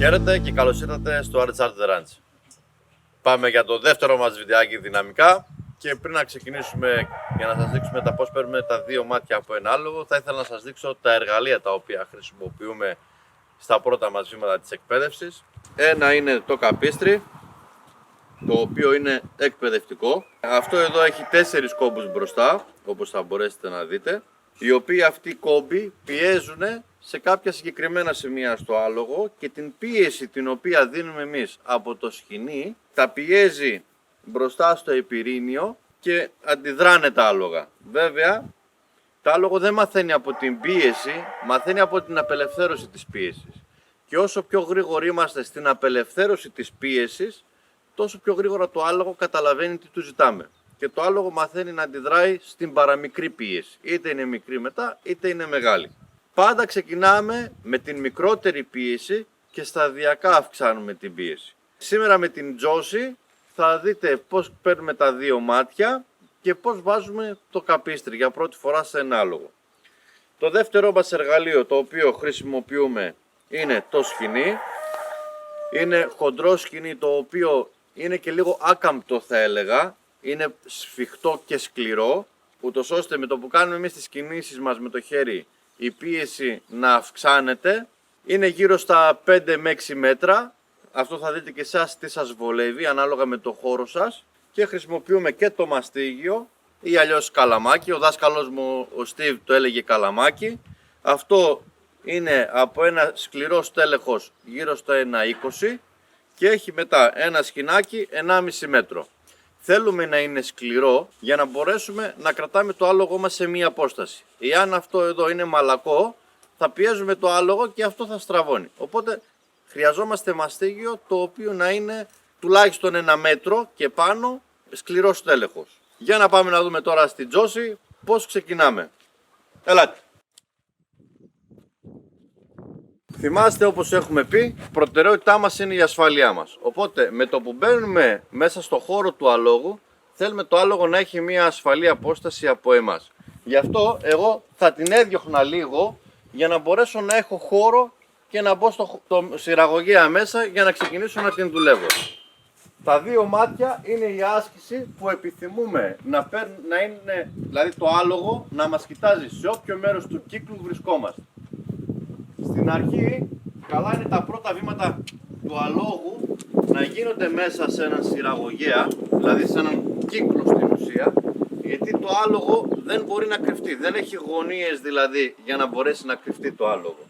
Χαίρετε και καλώς ήρθατε στο Uncharted Ranch. Πάμε για το δεύτερο μας βιντεάκι δυναμικά και πριν να ξεκινήσουμε για να σας δείξουμε τα πώς παίρνουμε τα δύο μάτια από ένα άλογο, θα ήθελα να σας δείξω τα εργαλεία τα οποία χρησιμοποιούμε στα πρώτα μας βήματα της εκπαίδευσης. Ένα είναι το καπίστρι, το οποίο είναι εκπαιδευτικό. Αυτό εδώ έχει 4 κόμπους μπροστά, όπως θα μπορέσετε να δείτε, οι οποίοι αυτοί οι κόμποι πιέζουν σε κάποια συγκεκριμένα σημεία στο άλογο και την πίεση την οποία δίνουμε εμείς από το σκοινί τα πιέζει μπροστά στο επιρρήνιο και αντιδράνε τα άλογα. Βέβαια, το άλογο δεν μαθαίνει από την πίεση, μαθαίνει από την απελευθέρωση της πίεσης. Και όσο πιο γρήγοροι είμαστε στην απελευθέρωση της πίεσης, τόσο πιο γρήγορα το άλογο καταλαβαίνει τι του ζητάμε. Και το άλογο μαθαίνει να αντιδράει στην παραμικρή πίεση. Είτε είναι μικρή μετά, είτε είναι μεγάλη. Πάντα ξεκινάμε με την μικρότερη πίεση και σταδιακά αυξάνουμε την πίεση. Σήμερα με την Τζόση θα δείτε πώς παίρνουμε τα δύο μάτια και πώς βάζουμε το καπίστρι για πρώτη φορά σε ένα άλογο. Το δεύτερο μας εργαλείο το οποίο χρησιμοποιούμε είναι το σκοινί. Είναι χοντρό σκοινί το οποίο είναι και λίγο άκαμπτο θα έλεγα. Είναι σφιχτό και σκληρό, ούτως ώστε με το που κάνουμε εμείς τις κινήσεις μας με το χέρι η πίεση να αυξάνεται. Είναι γύρω στα 5 με 6 μέτρα. Αυτό θα δείτε και εσάς τι σας βολεύει ανάλογα με το χώρο σας. Και χρησιμοποιούμε και το μαστίγιο ή αλλιώς καλαμάκι. Ο δάσκαλος μου ο Στίβ το έλεγε καλαμάκι. Αυτό είναι από ένα σκληρό στέλεχος γύρω στο 1,20 και έχει μετά ένα σκοινάκι 1,5 μέτρο. Θέλουμε να είναι σκληρό για να μπορέσουμε να κρατάμε το άλογο μας σε μία απόσταση. Εάν αυτό εδώ είναι μαλακό, θα πιέζουμε το άλογο και αυτό θα στραβώνει. Οπότε χρειαζόμαστε μαστίγιο το οποίο να είναι τουλάχιστον 1 μέτρο και πάνω σκληρό στέλεχος. Για να πάμε να δούμε τώρα στην Τζόση πώς ξεκινάμε. Ελάτε. Θυμάστε, όπως έχουμε πει, η προτεραιότητά μας είναι η ασφάλειά μας. Οπότε με το που μπαίνουμε μέσα στο χώρο του αλόγου, θέλουμε το άλογο να έχει μια ασφαλή απόσταση από εμάς. Γι' αυτό εγώ θα την έδιωχνα λίγο για να μπορέσω να έχω χώρο και να μπω στο σειραγωγέα μέσα για να ξεκινήσω να την δουλεύω. Τα δύο μάτια είναι η άσκηση που επιθυμούμε να είναι, δηλαδή το άλογο να μας κοιτάζει σε όποιο μέρος του κύκλου βρισκόμαστε. Στην αρχή, καλά είναι τα πρώτα βήματα του αλόγου να γίνονται μέσα σε έναν σειραγωγέα, δηλαδή σε έναν κύκλο στην ουσία, γιατί το άλογο δεν μπορεί να κρυφτεί, δεν έχει γωνίες δηλαδή για να μπορέσει να κρυφτεί το άλογο.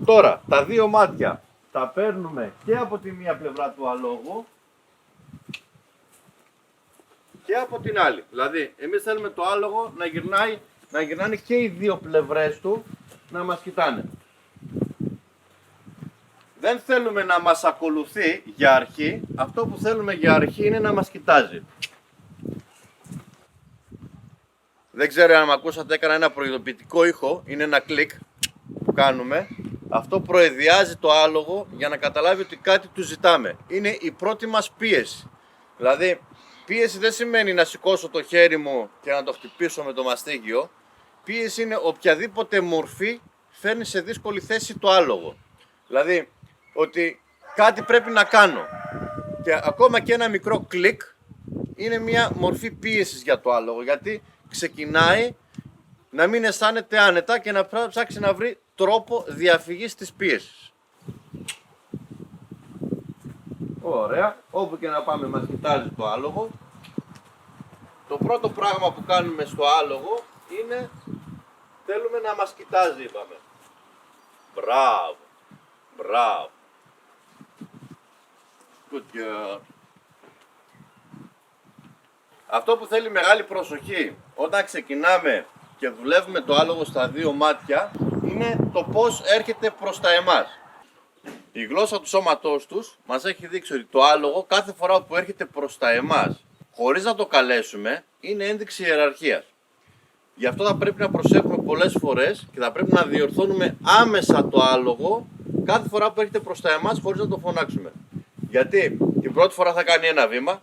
Τώρα, τα δύο μάτια τα παίρνουμε και από τη μία πλευρά του αλόγου και από την άλλη. Δηλαδή, εμείς θέλουμε το άλογο να γυρνάνε και οι δύο πλευρές του να μας κοιτάνε. Δεν θέλουμε να μας ακολουθεί για αρχή. Αυτό που θέλουμε για αρχή είναι να μας κοιτάζει. Δεν ξέρω αν με ακούσατε, έκανα ένα προειδοποιητικό ήχο. Είναι ένα κλικ που κάνουμε. Αυτό προεδιάζει το άλογο για να καταλάβει ότι κάτι του ζητάμε. Είναι η πρώτη μας πίεση. Δηλαδή, πίεση δεν σημαίνει να σηκώσω το χέρι μου και να το χτυπήσω με το μαστίγιο. Πίεση είναι οποιαδήποτε μορφή φέρνει σε δύσκολη θέση το άλογο. Δηλαδή, ότι κάτι πρέπει να κάνω. Και ακόμα και ένα μικρό κλικ είναι μια μορφή πίεσης για το άλογο. Γιατί ξεκινάει να μην αισθάνεται άνετα και να ψάξει να βρει τρόπο διαφυγής της πίεσης. Ωραία. Όπου και να πάμε μας κοιτάζει το άλογο. Το πρώτο πράγμα που κάνουμε στο άλογο είναι θέλουμε να μας κοιτάζει, είπαμε. Μπράβο, μπράβο. Good girl. Αυτό που θέλει μεγάλη προσοχή όταν ξεκινάμε και δουλεύουμε το άλογο στα δύο μάτια είναι το πώς έρχεται προς τα εμάς. Η γλώσσα του σώματός τους μας έχει δείξει ότι το άλογο κάθε φορά που έρχεται προς τα εμάς χωρίς να το καλέσουμε είναι ένδειξη ιεραρχίας. Γι' αυτό θα πρέπει να προσέχουμε πολλές φορές και θα πρέπει να διορθώνουμε άμεσα το άλογο κάθε φορά που έρχεται προς τα εμάς χωρίς να το φωνάξουμε. Γιατί την πρώτη φορά θα κάνει ένα βήμα,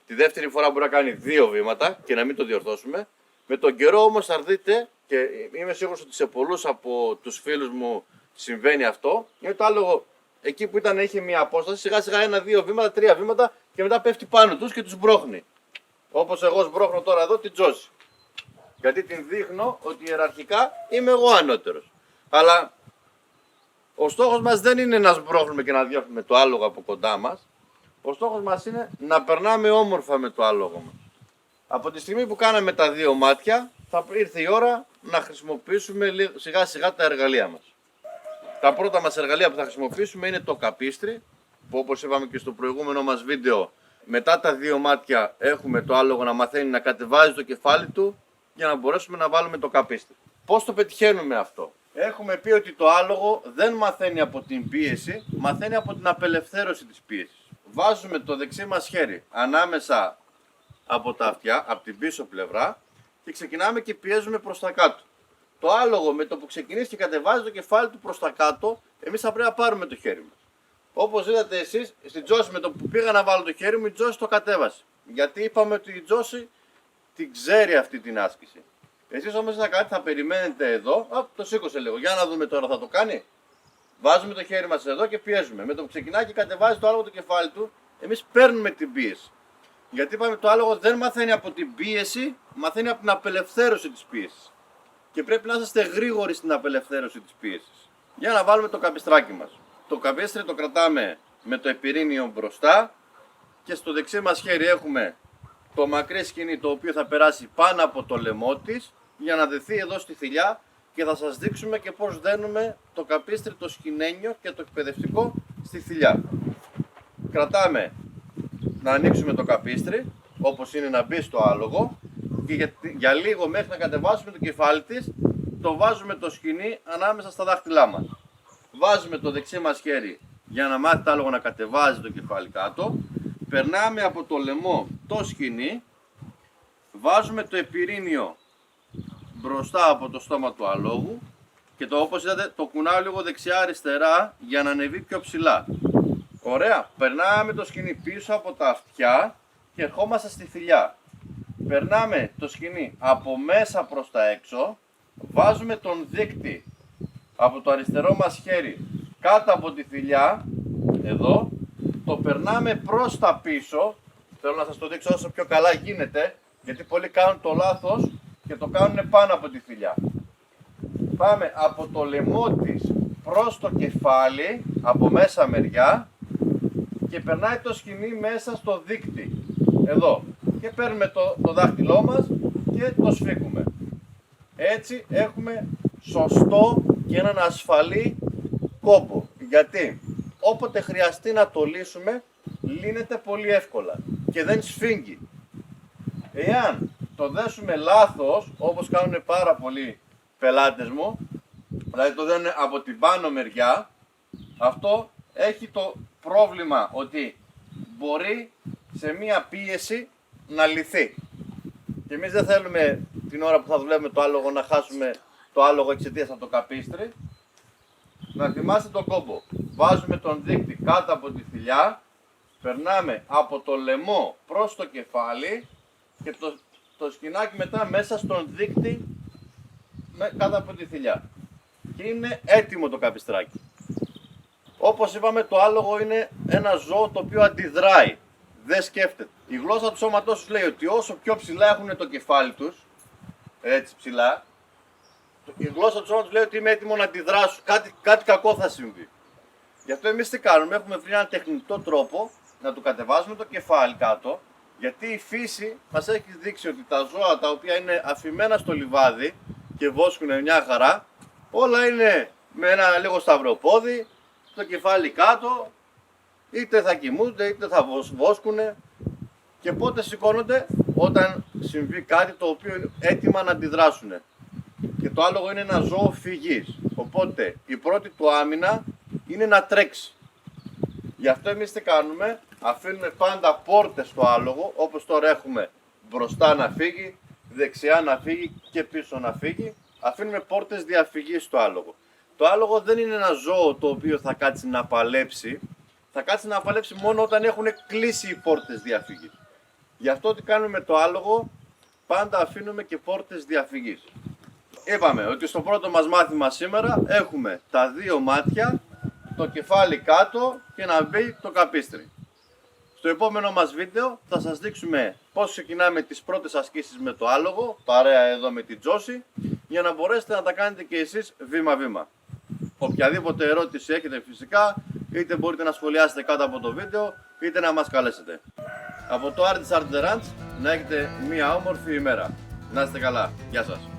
τη δεύτερη φορά μπορεί να κάνει 2 βήματα και να μην το διορθώσουμε. Με τον καιρό όμως θα δείτε, και είμαι σίγουρος ότι σε πολλούς από τους φίλους μου συμβαίνει αυτό είναι το άλογο εκεί που είχε μια απόσταση, σιγά σιγά 1-2 βήματα, 3 βήματα και μετά πέφτει πάνω τους και τους μπρώχνει. Όπως εγώ σμπρώχνω τώρα εδώ την Τζόση. Γιατί την δείχνω ότι ιεραρχικά είμαι εγώ ανώτερος. Αλλά ο στόχος μας δεν είναι να σμπρώχνουμε και να διώχνουμε το άλογο από κοντά μας. Ο στόχος μας είναι να περνάμε όμορφα με το άλογο μας. Από τη στιγμή που κάναμε τα δύο μάτια, θα ήρθε η ώρα να χρησιμοποιήσουμε σιγά σιγά τα εργαλεία μας. Τα πρώτα μας εργαλεία που θα χρησιμοποιήσουμε είναι το καπίστρι, που όπως είπαμε και στο προηγούμενο μας βίντεο, μετά τα δύο μάτια έχουμε το άλογο να μαθαίνει να κατεβάζει το κεφάλι του για να μπορέσουμε να βάλουμε το καπίστρι. Πώς το πετυχαίνουμε αυτό? Έχουμε πει ότι το άλογο δεν μαθαίνει από την πίεση, μαθαίνει από την απελευθέρωση της πίεσης. Βάζουμε το δεξί μας χέρι ανάμεσα από τα αυτιά, από την πίσω πλευρά και ξεκινάμε και πιέζουμε προς τα κάτω. Το άλογο με το που ξεκινήσει και κατεβάζει το κεφάλι του προς τα κάτω, εμείς θα πρέπει να πάρουμε το χέρι μας. Όπως είδατε εσείς, στην Τζόση με το που πήγα να βάλω το χέρι μου, η Τζόση το κατέβασε. Γιατί είπαμε ότι η Τζόση την ξέρει αυτή την άσκηση. Εσείς όμως θα περιμένετε εδώ, το σήκωσε λίγο, για να δούμε τώρα θα το κάνει. Βάζουμε το χέρι μας εδώ και πιέζουμε. Με το που ξεκινάει και κατεβάζει το άλογο το κεφάλι του, εμείς παίρνουμε την πίεση. Γιατί είπαμε το άλογο δεν μαθαίνει από την πίεση, μαθαίνει από την απελευθέρωση της πίεσης. Και πρέπει να είστε γρήγοροι στην απελευθέρωση της πίεσης. Για να βάλουμε το καπιστράκι μας. Το καπίστρι το κρατάμε με το επιρρήνιο μπροστά και στο δεξί μας χέρι έχουμε το μακρύ σκοινί το οποίο θα περάσει πάνω από το λαιμό της για να δεθεί εδώ στη θηλιά και θα σας δείξουμε και πώς δένουμε το καπίστρι, το σκηνένιο και το εκπαιδευτικό στη θηλιά. Κρατάμε να ανοίξουμε το καπίστρι όπως είναι να μπει στο άλογο και για λίγο μέχρι να κατεβάσουμε το κεφάλι της το βάζουμε το σκοινί ανάμεσα στα δάχτυλά μας. Βάζουμε το δεξί μας χέρι για να μάθει το άλογο να κατεβάζει το κεφάλι κάτω. Περνάμε από το λαιμό το σκοινί, βάζουμε το επιρρήνιο μπροστά από το στόμα του αλόγου και όπως είδατε το κουνάω λίγο δεξιά αριστερά για να ανεβεί πιο ψηλά. Ωραία, περνάμε το σκοινί πίσω από τα αυτιά και ερχόμαστε στη θηλιά. Περνάμε το σκοινί από μέσα προς τα έξω, βάζουμε τον δείκτη από το αριστερό μας χέρι κάτω από τη θηλιά, εδώ, το περνάμε προς τα πίσω, θέλω να σας το δείξω όσο πιο καλά γίνεται, γιατί πολλοί κάνουν το λάθος και το κάνουν πάνω από τη θηλιά. Πάμε από το λαιμό της προς το κεφάλι, από μέσα μεριά και περνάει το σκοινί μέσα στο δείκτη, εδώ. Και παίρνουμε το δάχτυλό μας και το σφίγγουμε. Έτσι έχουμε σωστό και έναν ασφαλή κόμπο. Γιατί όποτε χρειαστεί να το λύσουμε, λύνεται πολύ εύκολα και δεν σφίγγει. Εάν το δέσουμε λάθος, όπως κάνουν πάρα πολλοί πελάτες μου, δηλαδή το δένουν από την πάνω μεριά, αυτό έχει το πρόβλημα ότι μπορεί σε μία πίεση να λυθεί. Και εμείς δεν θέλουμε την ώρα που θα δουλεύουμε το άλογο να χάσουμε το άλογο εξαιτίας από το καπίστρι. Να θυμάστε τον κόμπο. Βάζουμε τον δείκτη κάτω από τη θηλιά, περνάμε από το λαιμό προς το κεφάλι και το σκηνάκι μετά μέσα στον δείκτη κάτω από τη θηλιά. Και είναι έτοιμο το καπιστράκι. Όπως είπαμε, το άλογο είναι ένα ζώο το οποίο αντιδράει, δεν σκέφτεται. Η γλώσσα του σώματός τους λέει ότι όσο πιο ψηλά έχουν το κεφάλι τους, έτσι ψηλά, η γλώσσα του σώματος λέει ότι είμαι έτοιμο να αντιδράσω, κάτι κακό θα συμβεί. Γι' αυτό εμείς τι κάνουμε, έχουμε βρει έναν τεχνητό τρόπο να του κατεβάζουμε το κεφάλι κάτω, γιατί η φύση μας έχει δείξει ότι τα ζώα τα οποία είναι αφημένα στο λιβάδι και βόσκουν μια χαρά, όλα είναι με ένα λίγο σταυροπόδι, το κεφάλι κάτω, είτε θα κοιμούνται είτε θα βόσκουνε και πότε σηκώνονται όταν συμβεί κάτι το οποίο είναι έτοιμα να αντιδράσουν. Και το άλογο είναι ένα ζώο φυγής, οπότε η πρώτη του άμυνα είναι να τρέξει. Γι' αυτό εμείς τι κάνουμε, αφήνουμε πάντα πόρτες στο άλογο, όπως τώρα έχουμε μπροστά να φύγει, δεξιά να φύγει και πίσω να φύγει, αφήνουμε πόρτες διαφυγής στο άλογο. Το άλογο δεν είναι ένα ζώο το οποίο θα κάτσει να παλέψει, θα κάτσει να παλέψει μόνο όταν έχουν κλείσει οι πόρτες διαφυγής. Γι' αυτό τι κάνουμε με το άλογο, πάντα αφήνουμε και πόρτες διαφυγής. Είπαμε ότι στο πρώτο μας μάθημα σήμερα έχουμε τα δύο μάτια, το κεφάλι κάτω και να μπει το καπίστρι. Στο επόμενο μας βίντεο θα σας δείξουμε πώς ξεκινάμε τις πρώτες ασκήσεις με το άλογο, παρέα εδώ με την Τζόση, για να μπορέσετε να τα κάνετε και εσείς βήμα-βήμα. Οποιαδήποτε ερώτηση έχετε φυσικά, είτε μπορείτε να σχολιάσετε κάτω από το βίντεο, είτε να μας καλέσετε. Από το Artist Art The Ranch, να έχετε μία όμορφη ημέρα. Να είστε καλά. Γεια σας.